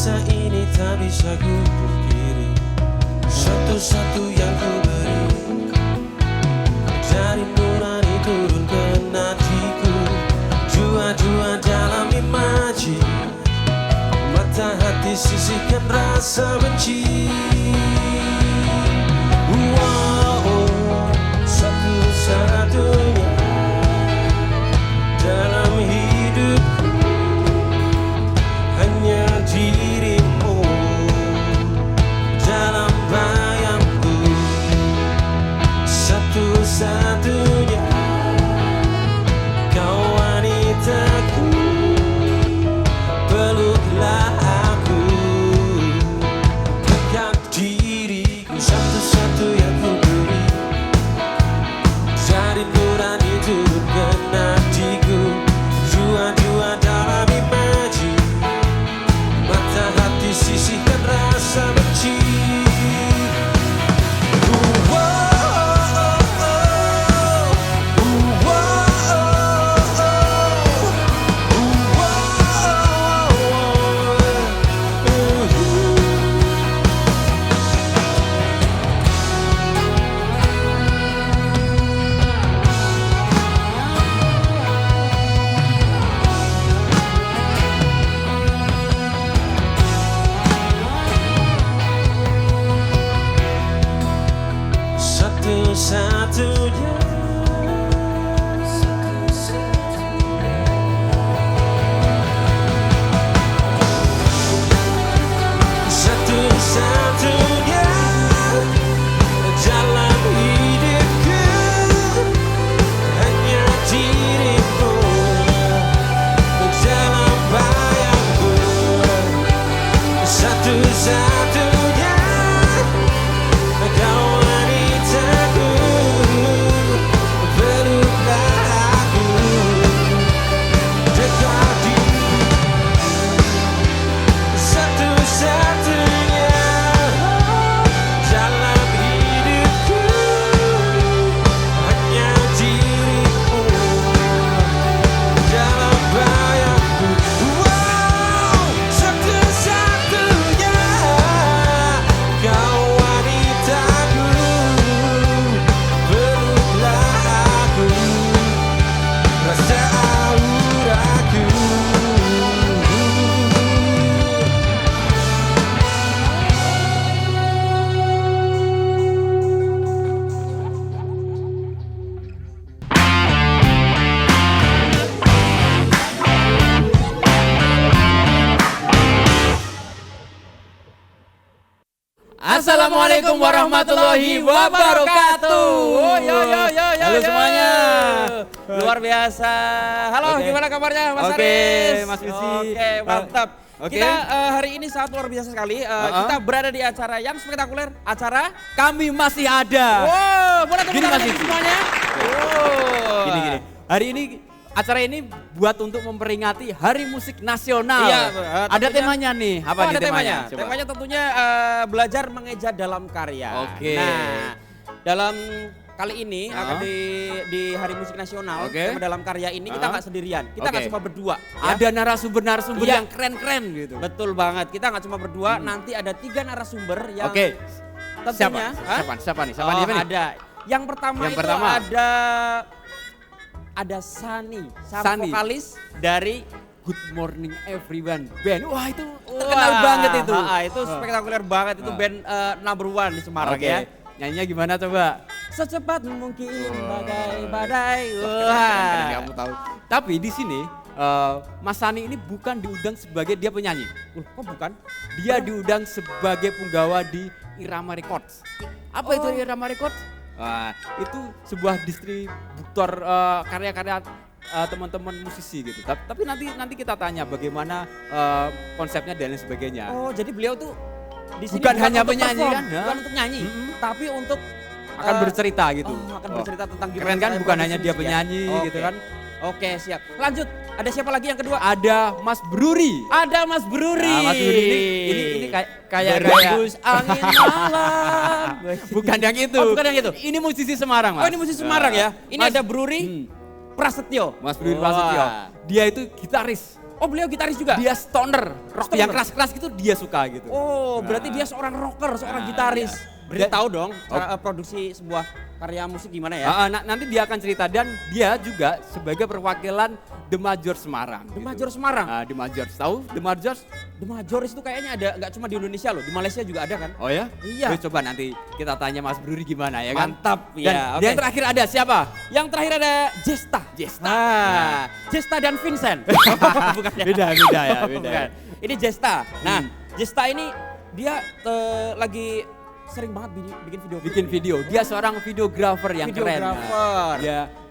rasa ini tak bisa ku pungkiri. Satu-satu yang ku beri dari nurani turun ke nadiku. Jua-jua dalam imaji, mata hati sisihkan rasa benci. Wow, satu-satunya dalam hidupku hanya dirimu dalam bayangku. Satu-satunya kau wanitaku, peluklah aku, pegang diriku. Satu-satu yang ku beri dari nurani turun ke nadiku. Jua-jua dalam imaji, mata hati sisihkan rasa benci. Satu-satunya, satu-satunya dalam hidupku hanya dirimu dalam bayangku. Satu-satunya kau wanitaku, peluklah aku, dekati. Satu-satunya dalam hidupku hanya dirimu dalam bayangku. Wow, satu-satunya kau wanitaku, peluklah aku, rasa auraku. Assalamualaikum warahmatullahi wabarakatuh. Halo semuanya. Luar biasa. Halo, Oke. gimana kabarnya Mas Oke, Aris? Mas Rizky. Oke, mantap. Oke. Kita hari ini sangat luar biasa sekali. Kita berada di acara yang spektakuler, acara. Kami masih ada. Wow, boleh tepuk Gini, tangan Mas Rizky. semuanya. Wow. Gini. Hari ini acara ini buat untuk memperingati Hari Musik Nasional. Iya, ada tentunya. temanya nih. Apa Oh, nih ada temanya? Coba. Temanya tentunya belajar mengeja dalam karya. Oke. Nah, dalam kali ini akan di Hari Musik Nasional, Oke. tema dalam karya ini kita nggak sendirian, kita nggak Oke. cuma berdua. Ada narasumber-narasumber Iya. yang keren-keren gitu. Betul banget, kita nggak cuma berdua, nanti ada 3 narasumber yang Oke. tentunya. Siapa nih? Oh, ada. Yang pertama Yang itu pertama. ada Sani, sang Sani. vokalis dari Good Morning Everyone Band. Wah, itu Wah, terkenal banget itu. itu spektakuler banget, itu band number one di Semarang Oke. ya. Nyanyinya gimana coba? Secepat mungkin bagai badai. Keren, Wah. kamu tahu. Tapi di sini Mas Sani ini bukan diundang sebagai dia penyanyi. Kok bukan? Dia diundang sebagai punggawa di Irama Records. Apa itu Irama Records? Wah, itu sebuah distributor karya-karya teman-teman musisi gitu. Tapi nanti kita tanya bagaimana konsepnya dan lain sebagainya. Oh, jadi beliau tuh di sini Bukan hanya untuk penyanyi perform, kan, ya? bukan untuk nyanyi, tapi untuk Akan bercerita gitu. akan bercerita tentang gimana Keren kan, caranya bukan produksi hanya dia musik ya? penyanyi Oke. gitu kan. Oke, siap. Lanjut. Ada siapa lagi yang kedua? Ada Mas Bruri. Ada Mas Bruri. Nah, Mas Bruri ini kayak Berhembus angin malam. bukan yang itu. Oh, bukan yang itu. Ini musisi Semarang, Mas. Oh, ini musisi Semarang ya. Ini Mas- ada Bruri Prasetyo. Mas Bruri Wah. Prasetyo. Dia itu gitaris. Oh beliau gitaris juga? Dia stoner, rock Stoner. yang keras-keras gitu dia suka gitu. Oh berarti Nah. dia seorang rocker, seorang Nah, gitaris. iya. Berarti Dan- tahu dong Oh. produksi sebuah karya musik gimana ya? Nanti dia akan cerita dan dia juga sebagai perwakilan The Major Semarang. The Major Semarang? The Major, tahu The Major? The Majoris itu kayaknya ada nggak cuma di Indonesia loh, di Malaysia juga ada kan? Oh ya? Iya. Yuk, coba nanti kita tanya Mas Bruri gimana ya kan? Mantap, Dan ya, oke. yang terakhir ada siapa? Yang terakhir ada Jesta. Jesta. Nah, Jesta dan Vincent. Bukan ya? Beda ya, beda. Bukan. Ini Jesta. Nah, Jesta ini dia lagi sering banget bikin video. Bikin video. Dia seorang videografer yang keren. Videografer.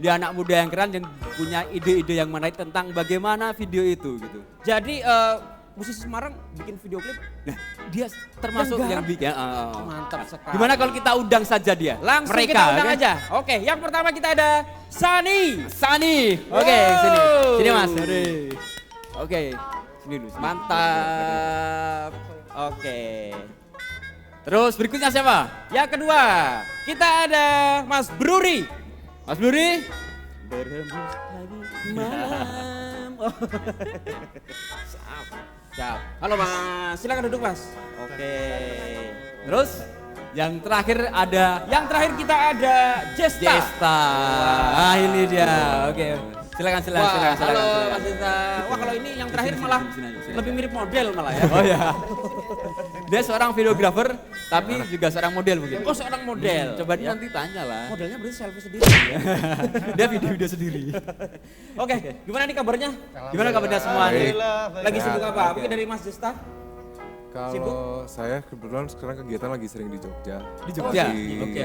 Dia anak muda yang keren yang punya ide-ide yang menarik tentang bagaimana video itu gitu. Jadi musisi Semarang bikin video klip. Nah, dia termasuk Yang yang garap. bikin. Mantap sekali. Gimana kalau kita undang saja dia? Langsung mereka, kita undang oke? aja. Oke, yang pertama kita ada Sani. Sani. Oke, Wow. sini. Sini Mas. Oke. Sini dulu. Sini. Mantap. Oke. Terus berikutnya siapa? Yang kedua, kita ada Mas Bruri. Mas Bruri? Berembus lagi malam. Oh. Siap. Halo Mas, silakan duduk Mas. Oke. Terus yang terakhir ada Yang terakhir kita ada Jesta. Jesta. Ah, ini dia. Oke. Silakan. Wah, halo Mas Jesta. Wah kalau ini yang terakhir malah sini. lebih mirip model malah ya. Oh ya. Dia seorang videografer tapi juga seorang model mungkin. Oh seorang model. Coba Ya. nanti tanya lah. Modelnya berarti selfie sendiri ya. Dia video sendiri. Oke, gimana nih kabarnya? Gimana kabarnya semua nih? Lagi sibuk apa? Mungkin dari Mas Jesta? Kalau saya kebetulan sekarang kegiatan lagi sering di Jogja. Di Jogja? Lagi Oke.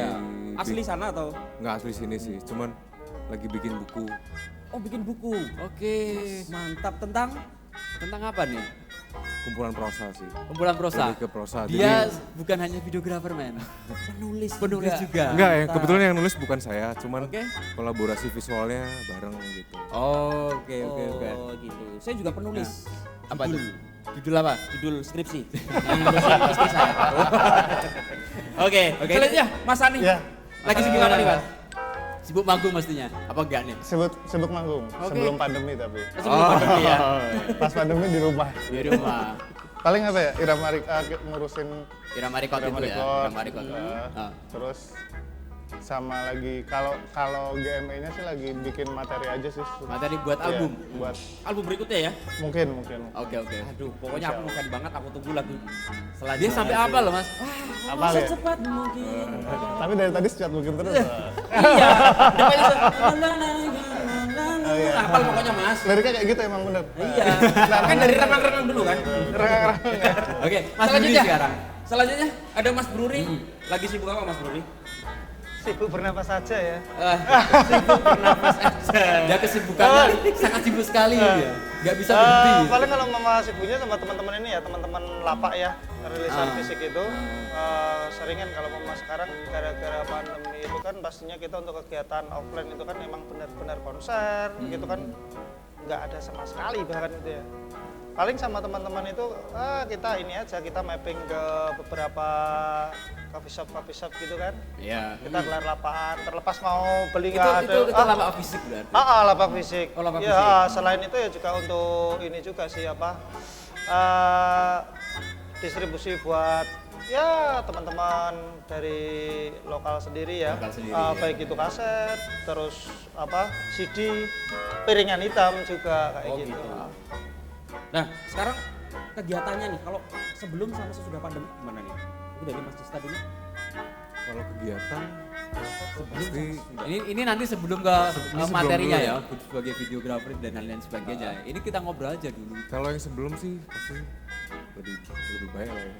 Asli sana atau? Nggak asli sini sih, cuman lagi bikin buku. Oh bikin buku. Oke. Mantap tentang Tentang apa nih? Kumpulan prosa sih. Kumpulan prosa. Lebih ke prosa. Dia bukan hanya videografer men. Penulis juga. Enggak, yang kebetulan yang nulis bukan saya, cuman Oke. kolaborasi visualnya bareng gitu. Oh, oke. Oh gitu. Saya juga penulis. Apa tuh? Judul apa? Judul skripsi. Yang ngurusin istri saya. Oke. Selanjutnya Mas Ani. Ya. Lagi sih gimana nih Mas? Sibuk manggung mestinya. Apa enggak nih? Sibuk manggung sebelum pandemi tapi. Sebelum pandemi ya. Pas pandemi di rumah. Di rumah. Paling apa ya? Ngurusin Irama Record itu ya. record. Irama Record. Ah. Terus sama lagi kalau GME-nya sih lagi bikin materi aja sih. Materi buat Iya, album. buat Album berikutnya ya. mungkin. Oke. Aduh, pokoknya aku ngefans banget, aku tunggu lagu selanjutnya. Dia sampai apa loh Mas? apa ya? Secepat mungkin. Tapi dari tadi sejak mungkin terus. Iya. iya. Hafal pokoknya Mas. Liriknya kayak gitu emang bener. Iya. Kan dari remang-remang dulu kan. Oke, Mas Bruri Selanjutnya. sekarang. Selanjutnya ada Mas Bruri. Lagi sibuk apa Mas Bruri? Sibuk bernapas saja ya. Sibuk bernafas aja. Dia kesibukannya sangat sibuk sekali ya. Gak bisa berhenti. Paling kalau mama sibuknya sama teman-teman ini ya, teman-teman lapak ya, rilisan fisik itu. Seringan kalau mama sekarang gara-gara pandemi itu kan pastinya kita untuk kegiatan offline itu kan emang benar-benar konser gitu kan nggak ada sama sekali bahkan itu ya. Paling sama teman-teman itu kita ini aja, kita mapping ke beberapa coffee shop gitu kan. Iya. Kita gelar lapangan, terlepas mau beli Itu nggak ada. lapak fisik berarti. Lapak fisik. Oh, lapak ya, fisik. selain itu ya juga untuk ini juga sih apa distribusi buat ya teman-teman dari lokal sendiri ya. Lokal sendiri, ya. Baik itu kaset, terus apa CD, piringan hitam juga kayak gitu. Nah, sekarang kegiatannya nih kalau sebelum sama sesudah pandemi gimana nih? Itu dari Mas Cista dulu. Kalau kegiatan pasti Ini nanti sebelum ke sebelum materinya dulu ya, sebagai videografer dan lain-lain sebagainya. Ini kita ngobrol aja dulu. kalau yang sebelum sih pasti lebih baik lah ya.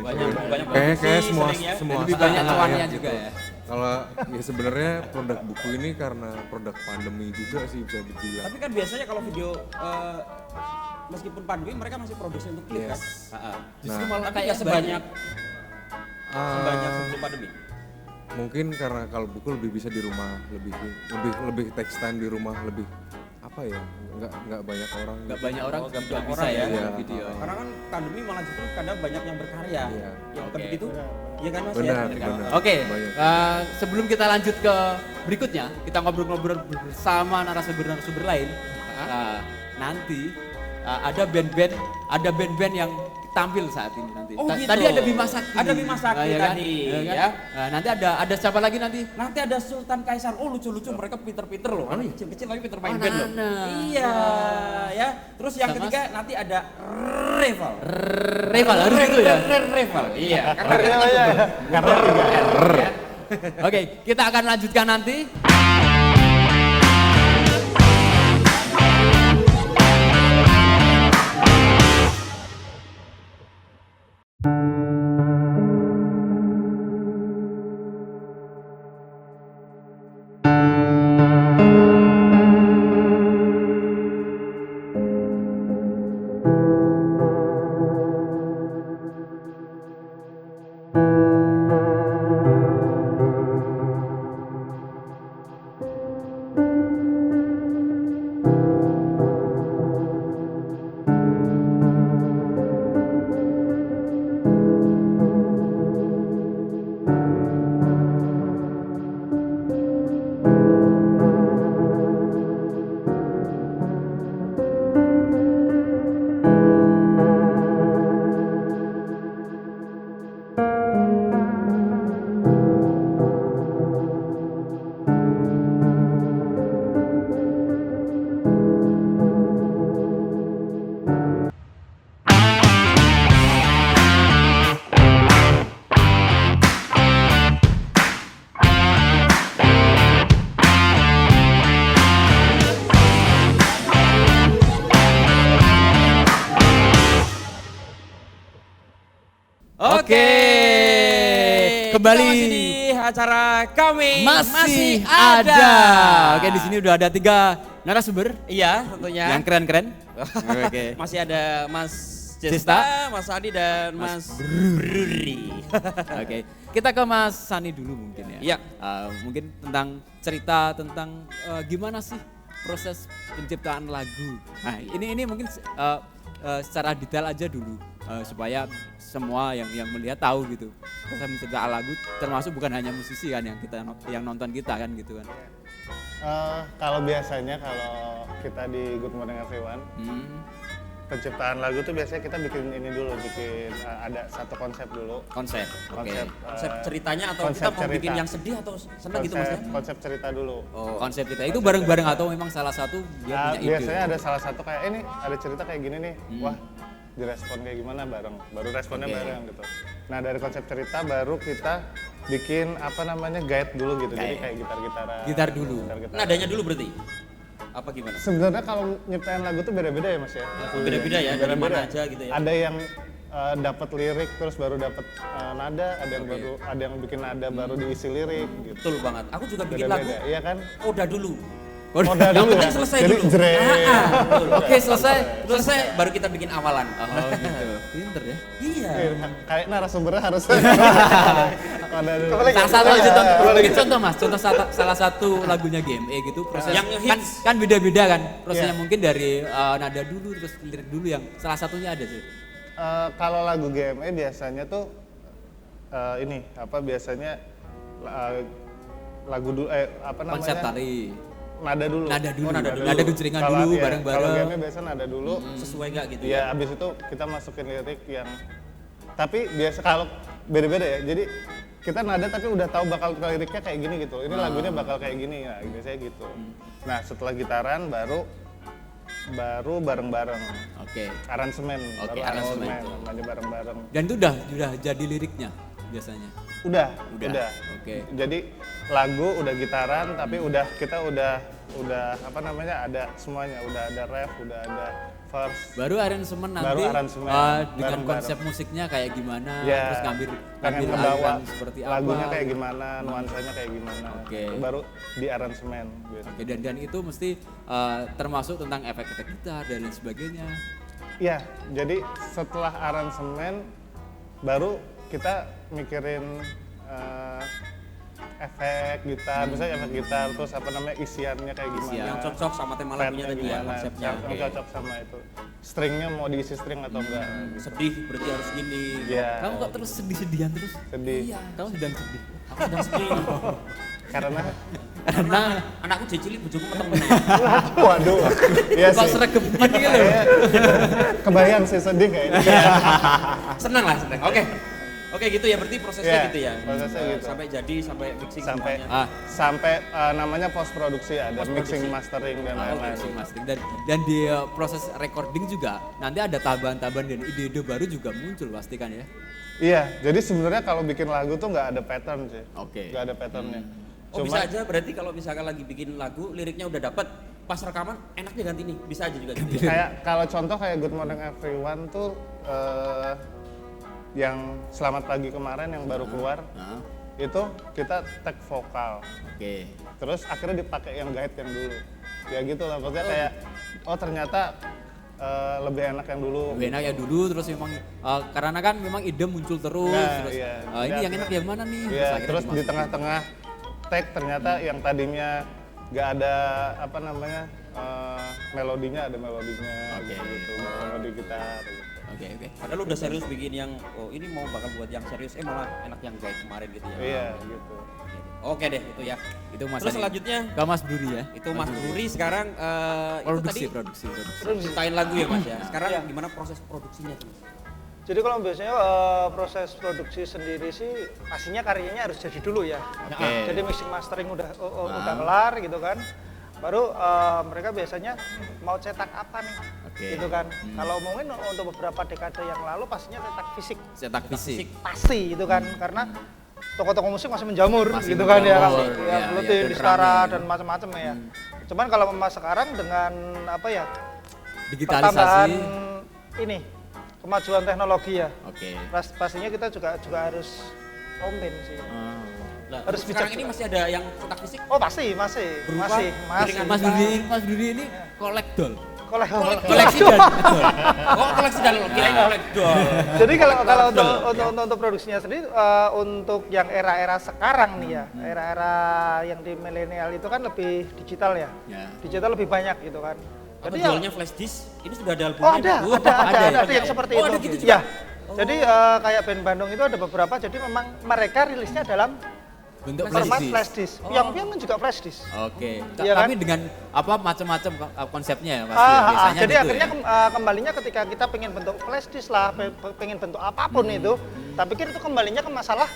Banyak Kayak produksi, semua sering ya. semua Lebih banyak saat lah cuannya ya, juga gitu. ya. Kalau ya sebenarnya produk buku ini karena produk pandemi juga sih bisa dibilang. Tapi kan biasanya kalau video meskipun pandemi mereka masih produksi untuk klip kan. Yes. Justru Nah, malah Tapi kayak nggak sebanyak Ah, sebanyak sebelum pandemi. mungkin karena kalau buku lebih bisa di rumah, lebih text time di rumah, lebih apa ya, nggak banyak orang. nggak banyak orang Oh, nggak juga banyak bisa orang ya ya. bikin Iya. video. Karena kan pandemi malah justru kadang banyak yang berkarya. Iya. Yang Oke. begitu, iya kan Mas Benar, ya? benar. Oke, Banyak. sebelum kita lanjut ke berikutnya, kita ngobrol-ngobrol bersama narasumber-narasumber lain. Nanti ada band-band yang tampil saat ini nanti. Oh, gitu. Tadi ada Bima Sakti. Ada Bima Sakti ya kan? tadi, Ya kan? ya. Nah, nanti ada siapa lagi nanti? Nanti ada Sultan Kaisar. Oh, lucu-lucu, mereka pinter-pinter loh. Kan kecil-kecil lagi pinter main band loh. anak-anak. Iya, ya. Terus yang Sama- ketiga nanti ada Reval. Reval harus itu ya. Reval. Iya, karena Karena 3R. ya. Oke, kita akan lanjutkan nanti. Oke. Kembali. Kita masih di acara kami. Masih ada. Oke, di sini udah ada 3 narasumber Iya, tentunya. yang keren-keren. Oke. Masih ada Mas Cesta, Cesta, Mas Adi dan Mas Bruri. Oke, kita ke Mas Sani dulu mungkin ya. Iya. Mungkin tentang cerita tentang gimana sih proses penciptaan lagu. Nah, ini mungkin secara detail aja dulu supaya semua yang melihat tahu gitu. Proses penciptaan lagu termasuk bukan hanya musisi kan yang nonton kita kan gitu kan. Kalau biasanya kalau kita di Good Morning Everyone, penciptaan lagu tuh biasanya kita bikin ini dulu, ada satu konsep dulu. Konsep. Oke. Konsep ceritanya atau Konsep kita mau cerita. bikin yang sedih atau senang gitu Mas ya? Konsep cerita dulu. Oh, konsep kita itu bareng-bareng atau memang salah satu dia punya ide? Biasanya ada salah satu kayak ini ada cerita kayak gini nih, wah direspon kayak gimana bareng, baru responnya Oke. bareng gitu. Nah dari konsep cerita baru kita bikin apa namanya guide dulu gitu, jadi kayak gitar-gitaran. Gitar dulu. Gitar-gitaran. Nadanya dulu berarti? Apa gimana? Sebenarnya kalau nyiptain lagu tuh beda-beda ya Mas ya. Beda-beda ya, dari mana aja gitu ya? Ada yang dapat lirik terus baru dapat nada, ada yang baru ada yang bikin nada baru diisi lirik gitu. Betul banget. Aku juga bikin lagu Beda-beda, iya kan? Oda dulu. Udah Yang dulu penting ya. selesai Jadi dulu. jreng. Betul. Oke, selesai. Selesai baru kita bikin awalan. Oh gitu. Pinter ya. Iya. Kayak narasumbernya harus ada dulu. Salah satu aja contoh, bikin contoh Mas, contoh salah satu lagunya GME gitu proses Yang kan, hits. kan beda-beda kan prosesnya Iya. mungkin dari nada dulu terus lirik dulu yang salah satunya ada sih. Kalau lagu GME biasanya tuh ini apa biasanya lagu dulu apa namanya? Konsep tari. Nada dulu. Nada dulu. Oh, nada dulu. Nada gejrengan Kalau- dulu iya, bareng-bareng. Kalau GME biasa nada dulu. Sesuai nggak gitu Ya abis itu kita masukin lirik yang tapi biasa kalau beda-beda ya. Jadi kita nada tapi udah tahu bakal liriknya kayak gini gitu. Ini lagunya bakal kayak gini ya, biasanya gitu. Nah setelah gitaran baru bareng-bareng Oke. aransemen, Oke, baru aransemen. namanya bareng-bareng. Dan itu udah jadi liriknya biasanya. Udah. Oke. Jadi lagu udah gitaran tapi kita udah apa namanya ada semuanya, udah ada ref, udah ada verse. Baru aransemen nanti Baru aransemen, dengan bareng-bareng. konsep musiknya kayak gimana, Ya, terus ngambil pengen ngebawa aliran seperti apa. lagunya kayak gimana, nuansanya kayak gimana. Oke. Itu baru di aransemen gitu. Oke, dan itu mesti termasuk tentang efek-efek gitar dan lain sebagainya. Iya, jadi setelah aransemen baru kita mikirin efek gitar, misalnya efek gitar, terus apa namanya isiannya kayak gimana. Isian. Yang cocok sama tema lagunya Petnya tadi ya gimana, konsepnya. yang Oke. cocok sama itu. Stringnya mau diisi string atau enggak. Sedih berarti harus gini. Iya, Kamu kok terus sedih-sedihan terus? sedih. Kamu sedang sedih. Aku sedang sedih. Karena Karena Anakku jadi cilik bojoku ketemu. Waduh, iya kok sih. sregepan gitu loh. Kebayang sih sedih kayaknya. Senang lah, senang. Oke gitu ya, berarti prosesnya Iya, gitu ya. prosesnya gitu. Sampai jadi, sampai mixing Sampai semuanya. sampai namanya post produksi ada Post-produksi. mixing, mastering dan lain-lain. Mixing, mastering. Dan di proses recording juga nanti ada tambahan-tambahan dan ide-ide baru juga muncul pasti kan ya. Iya, jadi sebenarnya kalau bikin lagu tuh nggak ada pattern sih. Oke. Nggak ada patternnya. Oh bisa aja berarti kalau misalkan lagi bikin lagu, liriknya udah dapet, pas rekaman enaknya ganti nih, bisa aja juga gitu ya. kayak kalau contoh kayak Good Morning Everyone tuh yang Selamat Pagi kemarin yang baru keluar Nah, itu kita tag vokal, oke. terus akhirnya dipakai yang guide yang dulu. Ya gitu lah, maksudnya kayak oh ternyata lebih enak yang dulu. Lebih enak ya dulu terus memang karena kan memang ide muncul terus Nah, terus iya. ini yang enak yang mana nih? Iya, akhirnya terus di dimasukin. tengah-tengah tag ternyata yang tadinya nggak ada apa namanya melodinya ada melodinya Oke. gitu, melodi gitar. Gitu. Oke. Padahal udah serius bikin yang, oh ini mau bakal buat yang serius, malah enak yang guide kemarin gitu ya. Iya gitu. Oke deh, itu ya. Itu Mas Terus Adi. selanjutnya, Ke Mas Bruri ya. itu Mas Bruri sekarang itu tadi Produksi. ciptain lagu ya Mas ya. Sekarang Iya. gimana proses produksinya tuh? Jadi kalau biasanya proses produksi sendiri sih pastinya karyanya harus jadi dulu ya. Oke. Jadi mixing mastering udah kelar gitu kan. Baru mereka biasanya mau cetak apa nih, Oke. gitu kan. Kalau mungkin untuk beberapa dekade yang lalu pastinya cetak fisik, Cetak fisik. pasti gitu kan. Karena toko-toko musik masih menjamur Masih gitu kan ya, menjamur, ya, ya, Bluetooth, ya, dan Listara rame. dan macam-macam ya. Cuman kalau emas sekarang dengan apa ya, pertambahan Digitalisasi. ini kemajuan teknologi ya. Oke. Pastinya kita juga harus komplain sih. Nah, Harus sekarang bijak ini juga. masih ada yang cetak fisik? Oh masih. Berupa piringan Mas Bruri ini kolektor. Koleksi dan oh koleksi dan kirain kolektor. Jadi kalau untuk produksinya sendiri untuk yang era-era sekarang nih ya, era-era yang di milenial itu kan lebih digital ya. Ya. Digital lebih banyak gitu kan. Jadi Jadi jualnya flash disk, ini sudah ada oh albumnya. ada yang seperti Oh, itu. ada gitu juga? Ya. Jadi kayak band Bandung itu ada beberapa, jadi memang mereka rilisnya dalam Bentuk format flash flash disk. disk. Piang-piang kan juga flash disk. Oke. Iya kan? Tapi dengan apa macam-macam konsepnya ya pasti ya, biasanya Jadi gitu akhirnya ya. kembalinya ketika kita pengen bentuk flash disk lah, pengen bentuk apapun itu, tak pikir itu kembalinya ke masalah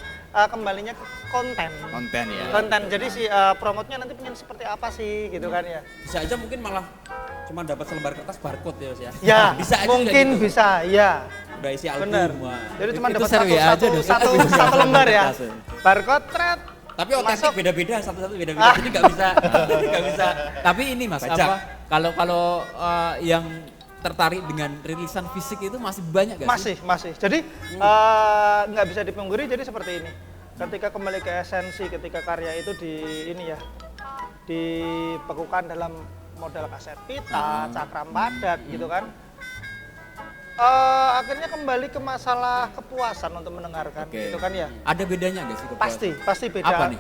kembalinya ke konten. Konten ya. Konten. Jadi si promotnya nanti pengen seperti apa sih gitu kan ya. Bisa aja mungkin malah cuma dapat selembar kertas barcode ya Mas ya. Ya, bisa aja mungkin juga gitu. bisa, ya. Udah isi album. Bener. Wah. Jadi cuma Itu dapat seru ya aja dong. satu lembar ya. Kertas. Barcode thread. Tapi otentik Masuk. beda-beda, satu-satu beda-beda. Jadi nggak bisa, nggak bisa. Tapi ini Mas, Baca. kalau yang tertarik dengan rilisan fisik itu masih banyak gak sih? Masih. Jadi nggak bisa dipungkiri. Jadi seperti ini. Ketika kembali ke esensi, ketika karya itu dibekukan dalam model kaset pita, cakram padat gitu kan. Akhirnya kembali ke masalah kepuasan untuk mendengarkan, Oke. gitu kan ya. Ada bedanya gak sih? kepuasan? Pasti beda. Apa nih?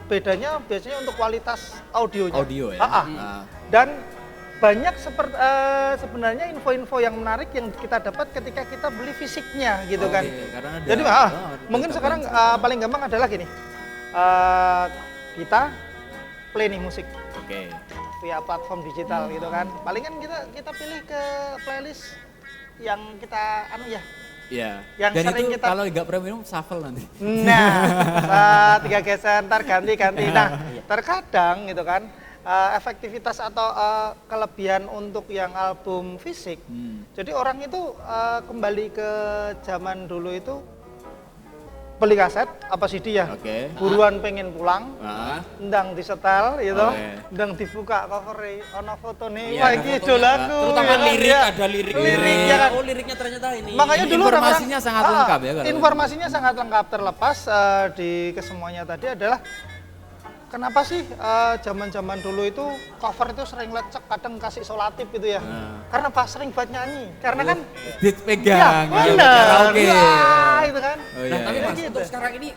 Bedanya biasanya untuk kualitas audionya. Audio ya? Ah. Dan banyak sebenarnya info-info yang menarik yang kita dapat ketika kita beli fisiknya gitu kan. Karena ada, Jadi mungkin ada sekarang tambahan. paling gampang adalah gini. Kita play nih musik Oke. via platform digital gitu kan. Palingan kita pilih ke playlist yang kita Iya. Yang Dan sering itu kita- kalau nggak premium shuffle nanti. Nah, 3 geser, ntar ganti. Nah, terkadang gitu kan, efektivitas atau kelebihan untuk yang album fisik. Jadi orang itu kembali ke zaman dulu itu beli kaset apa CD ya, Oke. buruan pengen pulang, Ah. ndang disetel gitu, Oke. ndang dibuka cover ono foto nih, Iya, wah ada iki fotonya. idolaku. Terutama ya kan, lirik, ya. ada lirik. Lirik, ya kan. Oh liriknya ternyata ini. Makanya Ini dulu informasinya sangat lengkap ya kalau- informasinya sangat lengkap, terlepas di kesemuanya tadi adalah kenapa sih zaman-zaman dulu itu cover itu sering lecek, kadang kasih solatif gitu ya. Karena pas sering buat nyanyi. Karena kan Beat ya pegang. benar. Oke. Ya, itu kan. Oh, Nah, iya, tapi iya. Mas, Gitu. untuk sekarang ini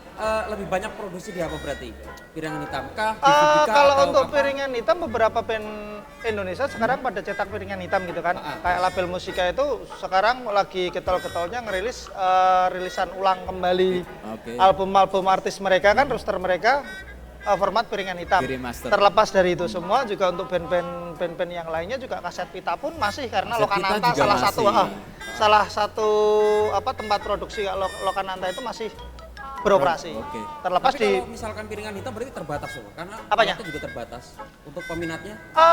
lebih banyak produksi di apa berarti? Piringan hitam kah? Eh, DVD kah? kalau atau untuk apa? piringan hitam beberapa band Indonesia sekarang pada cetak piringan hitam gitu kan. Kayak label Musika itu sekarang lagi getol-getolnya ngerilis rilisan ulang kembali Oke. album-album artis mereka kan, roster mereka format piringan hitam. Piring master. Terlepas dari itu semua juga untuk band-band yang lainnya juga kaset pita pun masih karena Kaset pita Lokananta juga salah satu tempat produksi Lokananta itu masih beroperasi. Oke. Terlepas Tapi di kalau misalkan piringan hitam berarti terbatas loh, karena Apanya? itu juga terbatas untuk peminatnya. Apa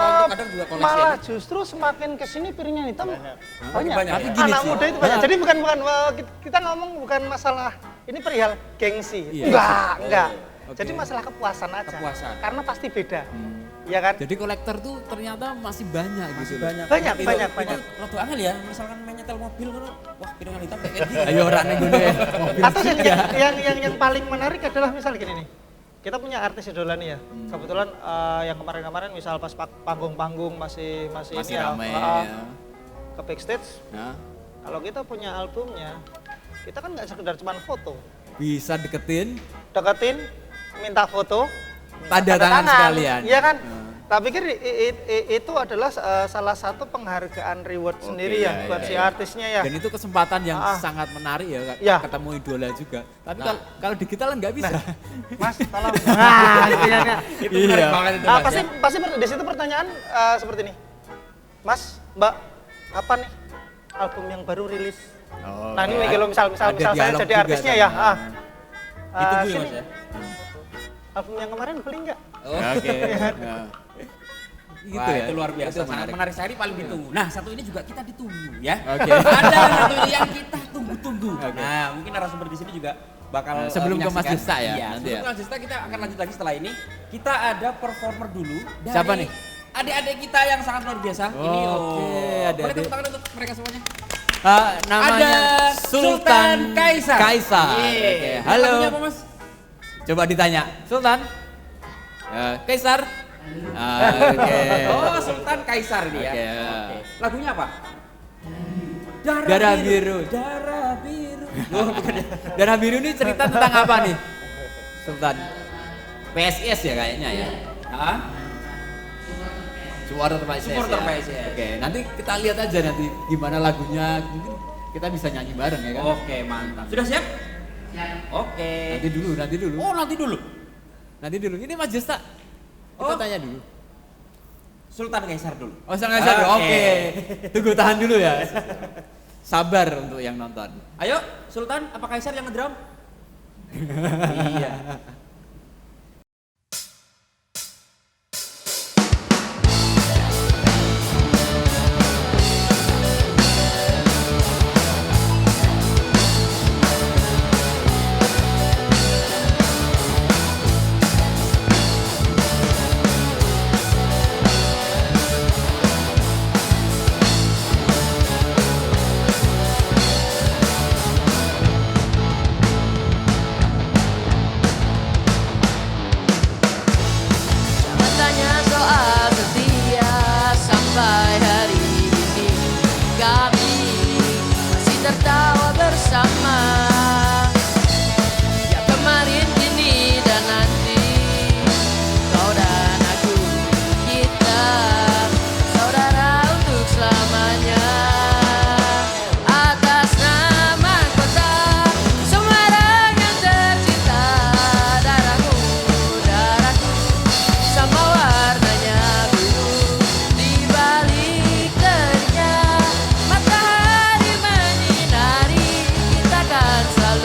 untuk kadang juga koleksi malah aja? justru semakin kesini piringan hitam banyak. banyak Tapi ya? gini Anak sih. muda itu banyak. Jadi bukan kita ngomong bukan masalah ini perihal gengsi. Iya. Enggak. Oke. Jadi masalah kepuasan aja. Kepuasan. Karena pasti beda. Iya kan? Jadi kolektor tuh ternyata masih banyak gitu. loh. Banyak. Banyak, Itu- banyak, itu banyak. Waktu angel ya, misalkan main nyetel mobil kan, wah piringan hitam kayak gini. Ayo orang nih gue mobil Atau juga. yang paling menarik adalah misal gini nih. Kita punya artis idola nih ya. Kebetulan yang kemarin-kemarin misal pas panggung-panggung masih Masih ini ramai ya. ya. Ke backstage. Nah, Kalau kita punya albumnya, kita kan nggak sekedar cuman foto. bisa deketin Deketin, minta foto, minta Tanda tangan sekalian. Iya kan? Hmm. Tak pikir itu adalah salah satu penghargaan reward Oke, sendiri ya iya, buat iya, si iya. artisnya ya. dan itu kesempatan yang Ah. sangat menarik ya, Ya. ketemu idola juga. Tapi Nah. kalau digital kan nggak bisa. Mas, tolong. Nah, istilahnya. Itu menarik banget itu, Mas, pasti ya. pasti di situ pertanyaan seperti ini. Mas, Mbak, apa nih album yang baru rilis? Oh, Nah, ini iya. kalau misal Ada saya dialog jadi juga artisnya sama- ya. Ditunggu ya Sini, Mas ya. album yang kemarin beli nggak? Oh. Oke. Nah. Gitu Wah, ya. itu luar biasa, Itu sangat menarik sekali, paling ditunggu. Nah, satu ini juga kita ditunggu ya. Oke. Ada satu ini yang kita tunggu-tunggu. Oke. Nah, mungkin narasumber di sini juga bakal Nah, sebelum ke Mas menyaksikan. Desta ya, Iya, nanti sebelum ya. ke Mas Desta kita akan lanjut lagi setelah ini. Kita ada performer dulu dari Siapa nih? adik-adik kita yang sangat luar biasa. Ini Oke, adik-adik. boleh tepuk tangan untuk mereka semuanya. Namanya Ada Sultan Kaisar. Kaisar. Iya. Oke. Halo. Lagunya apa, Mas? Coba ditanya, Sultan. Kaisar. Oke. Oh, Sultan Kaisar ini ya. Oke. Oke. Lagunya apa? Darah biru. Darah biru. Oh, bukan ya. Darah biru ini cerita tentang apa nih, Sultan? PSIS ya kayaknya ya. Hah? Supporter PSIS. Supporter ya? PSIS. Oke, nanti kita lihat aja nanti gimana lagunya. Mungkin kita bisa nyanyi bareng ya kan? Oke, mantap. Sudah siap? Oke. Nanti dulu. Oh, nanti dulu. Nanti dulu. Ini Mas Jesta. Kita Oh. tanya dulu. Sultan Kaisar dulu. Oh, Sultan Kaisar. Oke. Oke. Tunggu tahan dulu ya. Sabar untuk yang nonton. Ayo, Sultan, apa Kaisar yang ngedrum? Iya. Jangan tanya soal setia sampai hari ini kami masih tertawa bersama. Ya kemarin, kini dan nanti, kau dan aku, kita saudara untuk selamanya. Atas nama kota Semarang yang tercinta, darahku, darahku sama warnanya biru. Di balik teringnya matahari menyinari, kita kan selalu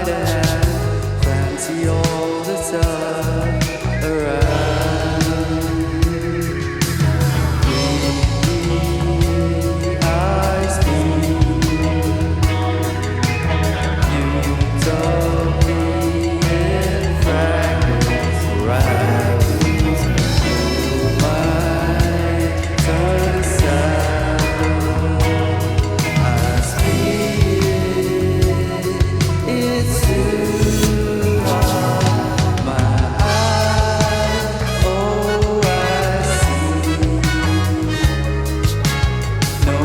sleight of hand, fancy all the time around. I speak, you taught me in fragments around. My turn aside, I speak, it's too hard. My eyes, oh I see, no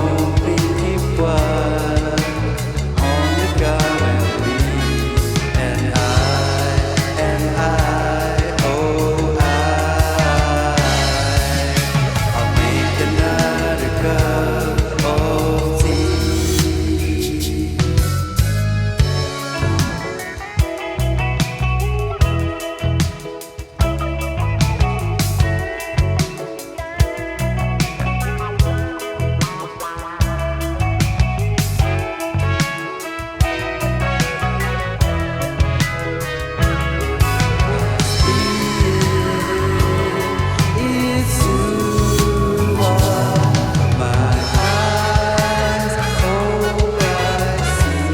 pinky blood on the gallery, and oh I'll make another cup of tea. It's too hard. My eyes, oh I see,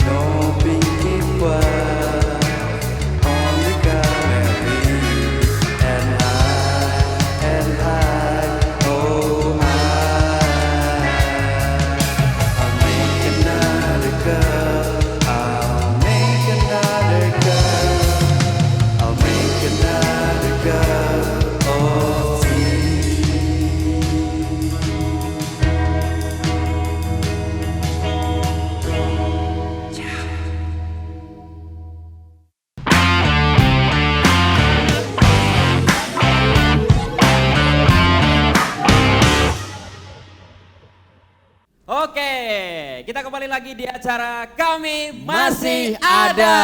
no pinky blood on the gallery, and oh I'll make another cup. I'll make another cup. I'll make another cup of tea. Oke, kita kembali lagi di acara Kami Masih Masih Ada. Ada.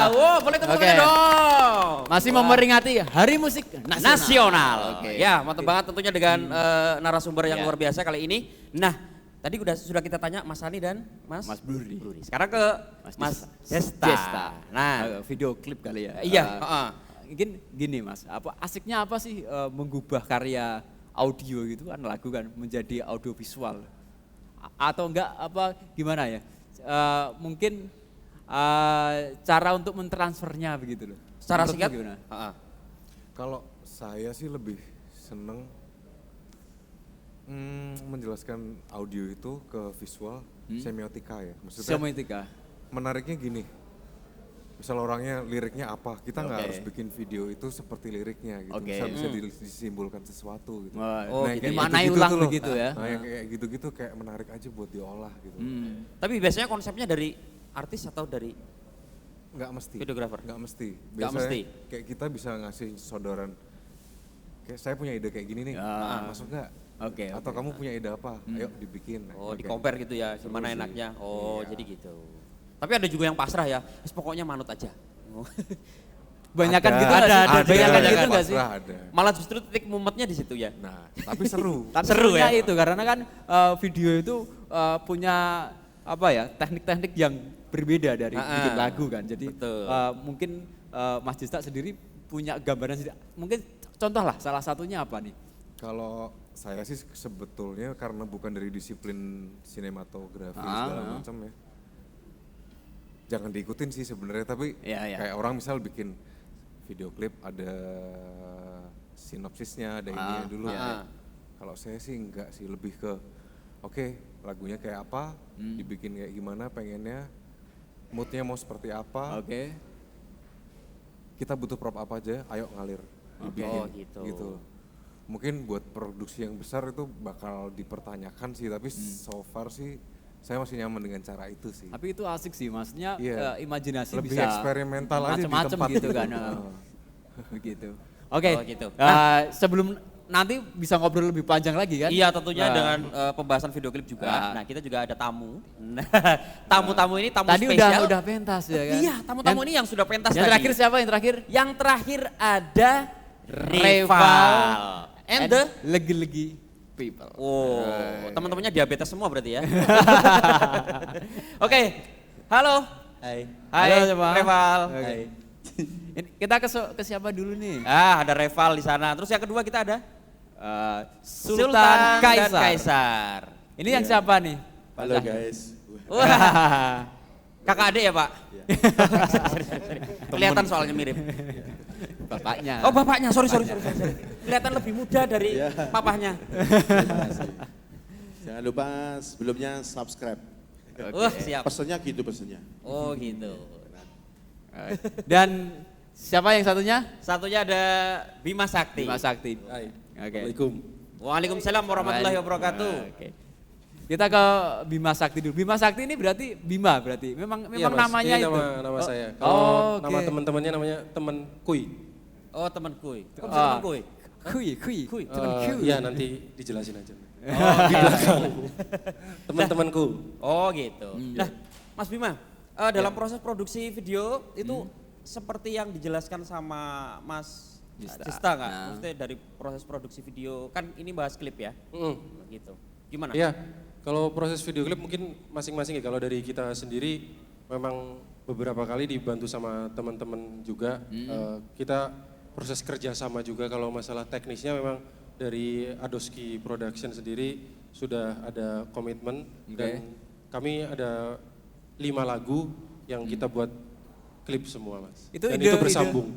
Wow, boleh tepuk Oke. tangan dong. Masih memperingati Hari Musik Nasional. Oke. Ya, mantap banget tentunya dengan narasumber yang Ya. luar biasa kali ini. Nah, tadi sudah kita tanya Mas Hani dan Mas Bluri. Sekarang ke Mas Desta. Nah, Video klip kali ya. iya, Mungkin gini Mas, asiknya apa sih mengubah karya audio gitu kan, lagu kan menjadi audio visual? Atau enggak apa gimana ya? Mungkin cara untuk mentransfernya begitu loh. secara Menurutmu singkat. gimana? Kalau saya sih lebih seneng menjelaskan audio itu ke visual semiotika ya. Maksudnya Semiotika. menariknya gini, misal orangnya liriknya apa, kita nggak Oke. harus bikin video itu seperti liriknya gitu. Oke. Bisa disimpulkan sesuatu gitu. Oh, gitu. kayak dimaknai gitu-gitu ulang tuh loh. begitu ya. Nah, yang kayak gitu-gitu kayak menarik aja buat diolah gitu. Tapi biasanya konsepnya dari artis atau dari Nggak mesti. Videographer? Nggak mesti. Nggak mesti. Kayak kita bisa ngasih sodoran. Kayak saya punya ide kayak gini nih. Masuk nggak? Oke, Atau oke. kamu punya ide apa? Ayo dibikin. Oh, Oke. di compare gitu ya, gimana Seru sih. enaknya. Oh, Iya. jadi gitu. Tapi ada juga yang pasrah ya. Pokoknya manut aja. Banyakan Ada, gitu nggak sih? ada, Banyakan ada. gitu nggak sih? Pasrah ada. Malah justru titik mumetnya di situ ya. Nah, tapi seru. Tapi Seru serunya ya? itu karena kan video itu punya apa ya teknik-teknik yang berbeda dari bikin lagu kan. Jadi Betul. mungkin Mas Desta sendiri punya gambaran sendiri. Mungkin contoh lah salah satunya apa nih? Kalau saya sih sebetulnya karena bukan dari disiplin sinematografi segala macam ya. Jangan diikutin sih sebenarnya, tapi Iya, iya. kayak orang misal bikin video klip ada sinopsisnya, ada ininya dulu. Iya. Kalau saya sih enggak sih, lebih ke oke, lagunya kayak apa, dibikin kayak gimana pengennya, moodnya mau seperti apa, Oke. kita butuh prop apa aja, ayo ngalir, dibikin Oh, gitu. Mungkin buat produksi yang besar itu bakal dipertanyakan sih, tapi so far sih saya masih nyaman dengan cara itu sih. Tapi itu asik sih, maksudnya Iya. imajinasi Lebih bisa eksperimental aja di macem-macem tempat gitu itu. kan. Begitu. Oke. Oh, gitu. Sebelum nanti bisa ngobrol lebih panjang lagi kan? Iya, tentunya Nah, dengan pembahasan video klip juga. Nah. Nah, kita juga ada tamu. Tamu-tamu ini tamu Tadi spesial. udah pentas ya kan? Iya, tamu-tamu ini yang sudah pentas Yang tadi. terakhir siapa yang terakhir? Yang terakhir ada Rival. Rival. And the Legi-legi people. Oh, teman-temannya diabetes semua berarti ya. Oke, halo. Hai. Hai, Halo, siapa? Reval. Oke. Ini kita ke siapa dulu nih? Ada Reval di sana. Terus yang kedua kita ada Sultan dan Kaisar. Kaisar. Ini yang siapa nih? Halo guys. Wah, kakak adik ya Pak? Kelihatan soalnya mirip. Bapaknya. Oh bapaknya, sorry. Kelihatan lebih muda dari papahnya. Jangan lupa sebelumnya subscribe. Wah siap. Pesannya gitu pesannya. Oh gitu. Dan siapa yang satunya? Satunya ada Bima Sakti. Bima Sakti. Hai. Oke. Assalamualaikum. Waalaikumsalam warahmatullahi wabarakatuh. Oke. Kita ke Bima Sakti dulu. Bima Sakti ini berarti Bima berarti. Memang Iya, Mas. namanya Ini itu. nama Oh, saya. Kalau oke. nama teman-temannya namanya teman Kui. Oh teman kuy. Kok bisa Ah. teman kuy? Kui. Teman Kui. Iya nanti dijelasin aja. Di belakang. Teman-temanku. Oh gitu. Nah Mas Bima, dalam proses produksi video itu seperti yang dijelaskan sama Mas Dista nggak? Nah. Maksudnya dari proses produksi video, kan ini bahas klip ya? Gitu. Gimana? Iya. Kalau proses video klip mungkin masing-masing ya. Kalau dari kita sendiri memang beberapa kali dibantu sama teman-teman juga. Kita proses kerja sama juga kalau masalah teknisnya memang dari Adoski Production sendiri sudah ada komitmen dan kami ada 5 lagu yang kita buat klip semua Mas. Dan itu bersambung.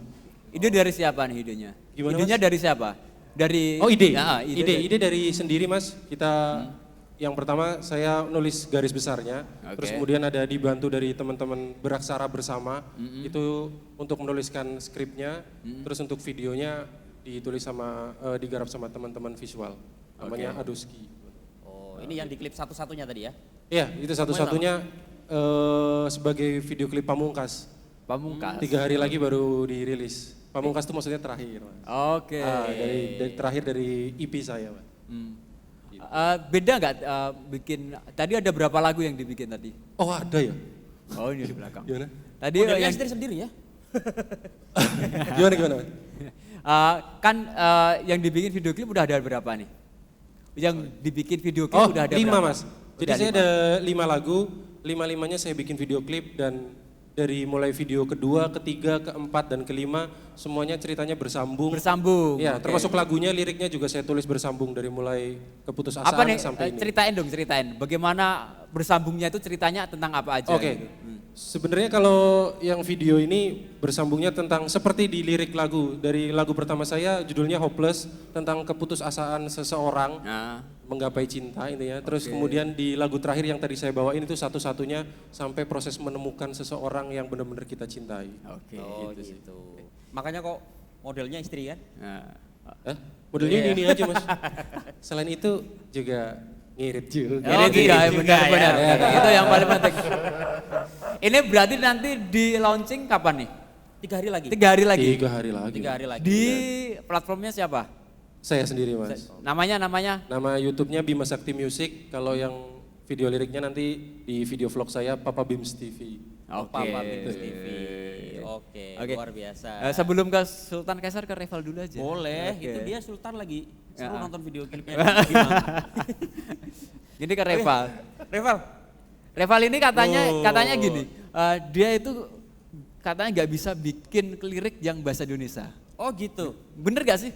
Ide dari siapa nih idenya? Gimana, Idenya Mas? dari siapa? Dari Oh ide, Ya, ide dari sendiri Mas. Kita yang pertama saya nulis garis besarnya, terus kemudian ada dibantu dari teman-teman beraksara bersama, itu untuk menuliskan skripnya, terus untuk videonya ditulis sama digarap sama teman-teman visual, namanya Adoski. Oh ini yang di klip satu-satunya tadi ya? Iya itu satu-satunya sebagai video klip Pamungkas. Pamungkas. 3 hari lagi baru dirilis. Pamungkas itu maksudnya terakhir Mas. Oke. Dari terakhir dari EP saya Mas. Beda nggak bikin? Tadi ada berapa lagu yang dibikin tadi? Oh ada ya? Oh ini di belakang. Gimana? Tadi Modelnya yang sendiri ya? Gimana? Mas? yang dibikin video klip udah ada berapa nih? Yang dibikin video klip Oh, udah ada 5 berapa? Mas. Jadi Udah saya 5. ada 5 lagu, 5-5-nya saya bikin video klip dan dari mulai video kedua, ketiga, keempat, dan kelima semuanya ceritanya bersambung. Bersambung. Ya, oke. termasuk lagunya, liriknya juga saya tulis bersambung dari mulai keputusasaan Apa nih? sampai ini. Ceritain. Bagaimana bersambungnya itu ceritanya tentang apa aja? Oke. gitu? Sebenarnya kalau yang video ini bersambungnya tentang seperti di lirik lagu. Dari lagu pertama saya judulnya Hopeless, tentang keputusasaan seseorang Nah, menggapai cinta intinya. Terus kemudian di lagu terakhir yang tadi saya bawain itu satu-satunya sampai proses menemukan seseorang yang benar-benar kita cintai. oke. Oh gitu sih. gitu. Makanya kok modelnya istri kan? Nah, Modelnya ini aja Mas. Selain itu juga ngirit juga. Ini gitu juga juga benar. ya. Itu yang paling penting. Ini berarti nanti di launching kapan nih? 3 hari lagi? 3 hari lagi. 3 hari lagi. 3 hari lagi. Di platformnya siapa? Saya sendiri Mas. Namanya? Nama YouTube-nya Bima Sakti Music. Kalau yang video liriknya nanti di video vlog saya Papa Bims TV. Papa Bims TV. Oke, luar biasa. Sebelum ke Sultan Kaisar ke Reval dulu aja. Boleh, Oke. itu dia Sultan lagi seru nonton video klipnya. Gini ke Reval. Reval, Reval ini katanya gini, dia itu katanya nggak bisa bikin lirik yang bahasa Indonesia. oh gitu. Bener gak sih?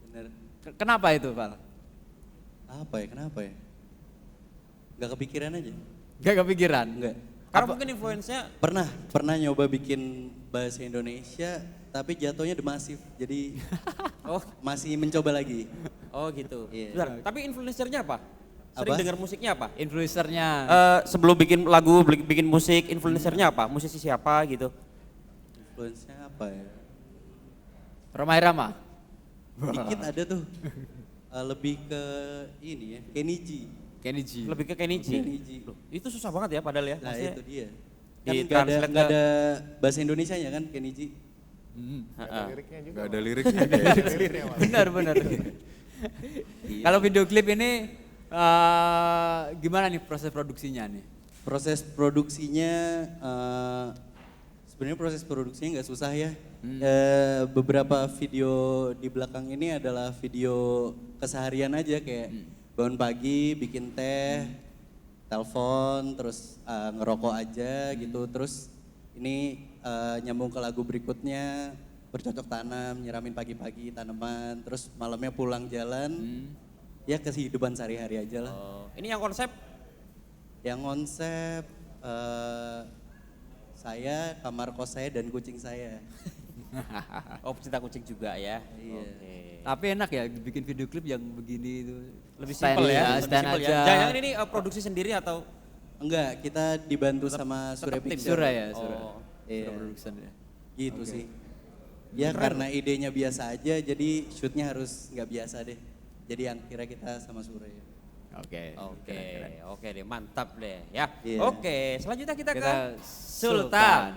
Bener. Kenapa itu, Val? Kenapa ya? Gak kepikiran aja. Gak kepikiran? Enggak. Karena mungkin influence-nya Pernah nyoba bikin bahasa Indonesia, tapi jatuhnya demasif. Jadi masih mencoba lagi. oh gitu. Iya. Bentar, tapi influencer-nya apa? Sering Apa? dengar musiknya apa? Influencernya. Sebelum bikin lagu, bikin musik, influencer-nya apa? Musisi siapa gitu? Influence-nya apa ya? Roma Irama. Dikit ada tuh. Lebih ke ini ya, Kenny G. Kenny G. Lebih ke Kenny G. Kenny G. Loh, itu susah banget ya padahal ya. Nah Maksudnya, itu dia. di Kan translate nggak ke- ada bahasa Indonesianya kan Kenny G. heeh. Gak ada liriknya. Benar. Kalau video klip ini gimana nih proses produksinya nih? Proses produksinya Sebenarnya proses produksinya nggak susah ya. Beberapa video di belakang ini adalah video keseharian aja kayak bangun pagi, bikin teh, telepon, terus ngerokok aja gitu. Terus ini nyambung ke lagu berikutnya, bercocok tanam, nyiramin pagi-pagi tanaman, terus malamnya pulang jalan. Ya kehidupan sehari-hari aja lah. Ini yang konsep? Yang konsep saya, kamar kos saya, dan kucing saya. Oh cinta kucing juga ya? Iya. Oke. Tapi enak ya bikin video klip yang begini itu. Lebih Stand simpel ya? ya, stand Lebih simpel aja. ya? Jangan ini produksi sendiri atau? Enggak, kita dibantu sama Surya tetep tim Picture. Surya ya, Surya. Oh. Iya. Surya Production ya. Gitu sih. Ya karena idenya biasa aja, jadi shootnya harus nggak biasa deh. Jadi yang kira kita sama Surya. Oke. Oke deh, mantap deh ya. Iya. Oke, selanjutnya kita ke Kita Sultan.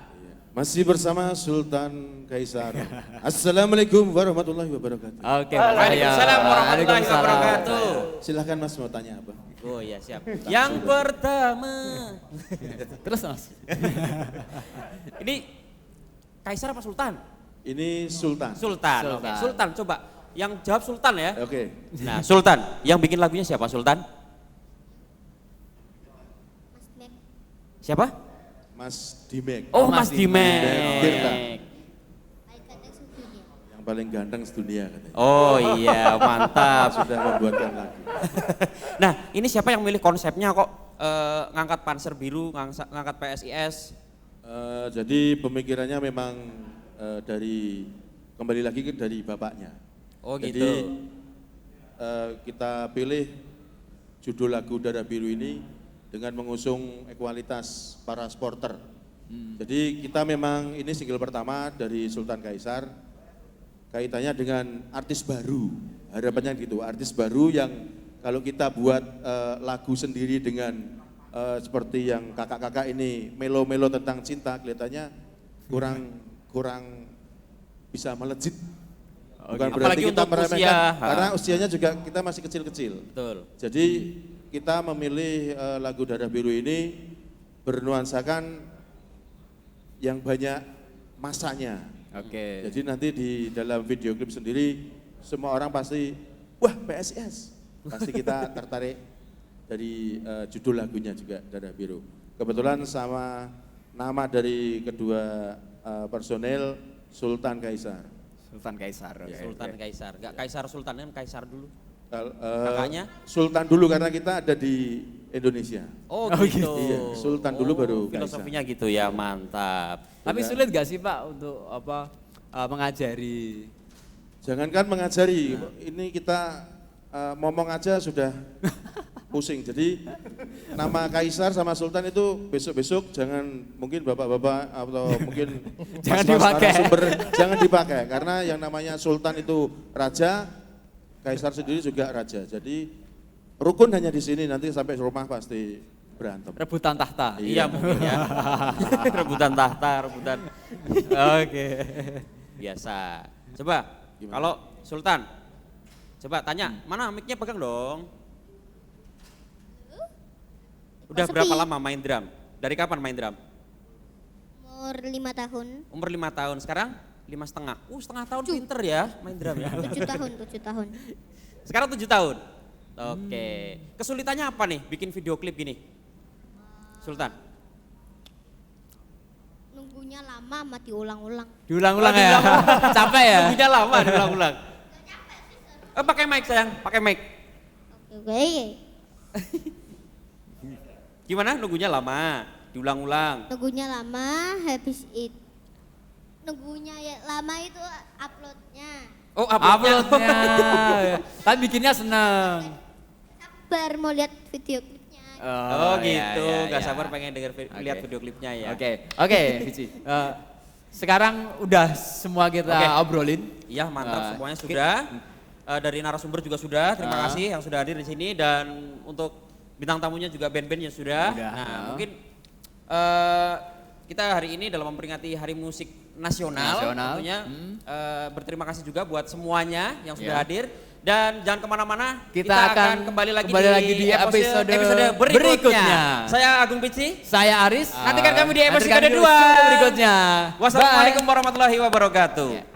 Masih bersama Sultan Kaisar. Assalamualaikum warahmatullahi wabarakatuh. Oke. Waalaikumsalam warahmatullahi Waalaikumsalam. wabarakatuh. Silahkan Mas mau tanya apa? Oh iya siap. Yang pertama. Terus Mas. Ini Kaisar apa Sultan? Ini Sultan. Sultan. Sultan. Oke. Sultan coba. Yang jawab Sultan ya. Oke. Nah Sultan, yang bikin lagunya siapa Sultan? Siapa? Mas Dimek. Oh Mas Dimek. Tirta. Dimek. Yang paling ganteng sedunia katanya. Oh iya mantap. Sudah membuatkan lagu. Nah ini siapa yang milih konsepnya kok ngangkat Panzer Biru, ngangkat PSIS? Jadi pemikirannya memang dari kembali lagi dari bapaknya. Oh Jadi gitu. kita pilih judul lagu Darah Biru ini dengan mengusung ekualitas para supporter. Jadi kita memang ini single pertama dari Sultan Kaisar, kaitannya dengan artis baru, harapannya gitu, artis baru yang kalau kita buat lagu sendiri dengan seperti yang kakak-kakak ini melo-melo tentang cinta, kelihatannya kurang bisa melejit. Bukan berarti Apalagi kita untuk meremehkan, usia. karena usianya juga kita masih kecil-kecil. Betul. Jadi kita memilih lagu Darah Biru ini bernuansakan yang banyak masanya. Oke. Jadi nanti di dalam video klip sendiri semua orang pasti, wah PSIS. Pasti kita tertarik dari judul lagunya juga Darah Biru. Kebetulan sama nama dari kedua personel Sultan Kaisar. Sultan Kaisar. Oke. Sultan Kaisar, gak Kaisar Sultan kan Kaisar dulu. Kakaknya? Sultan dulu karena kita ada di Indonesia. Oh gitu. Iya, Sultan dulu baru Kaisar. Filosofinya gitu ya, mantap. Tapi sulit gak sih Pak untuk mengajari? Jangankan mengajari, ini kita ngomong aja sudah pusing. Jadi nama Kaisar sama Sultan itu besok-besok jangan mungkin bapak-bapak atau mungkin Jangan mas-mas dipakai. narasumber, jangan dipakai karena yang namanya Sultan itu raja, Kaisar sendiri juga raja. Jadi rukun hanya di sini, nanti sampai rumah pasti berantem. Rebutan tahta. Iya mungkin ya. Rebutan tahta, rebutan. Oke. Biasa. Coba kalau Sultan, coba tanya, mana mic-nya pegang dong. Udah berapa lama main drum? Dari kapan main drum? Umur 5 tahun. Umur 5 tahun, sekarang 5,5. Setengah tahun pinter ya main drum ya. 7 tahun, 7 tahun. Sekarang 7 tahun. Oke. Kesulitannya apa nih bikin video klip gini? Sultan. Nunggunya lama mati ulang-ulang. Diulang-ulang ya? Capek ya? Nunggunya lama diulang-ulang. Pakai mic sayang, pakai mic. Oke. Gimana nunggunya lama, diulang-ulang. Nunggunya lama, habis itu. Nunggunya ya, lama itu uploadnya. Oh uploadnya. Tapi bikinnya seneng. Sabar mau lihat video klipnya. Oh gitu, iya, gak iya. sabar pengen lihat video klipnya ya. Oke, Vici. Sekarang udah semua kita obrolin. Iya mantap, semuanya sudah. Dari narasumber juga sudah, terima kasih yang sudah hadir di sini dan untuk bintang tamunya juga band-band yang sudah. Nah mungkin kita hari ini dalam memperingati Hari Musik Nasional. Tentunya berterima kasih juga buat semuanya yang sudah hadir Dan jangan kemana-mana, Kita akan kembali lagi di episode berikutnya. Saya Agung Pici. Saya Aris. Nantikan kami di episode Nantikan kedua berikutnya. Wassalamualaikum Bye. warahmatullahi wabarakatuh.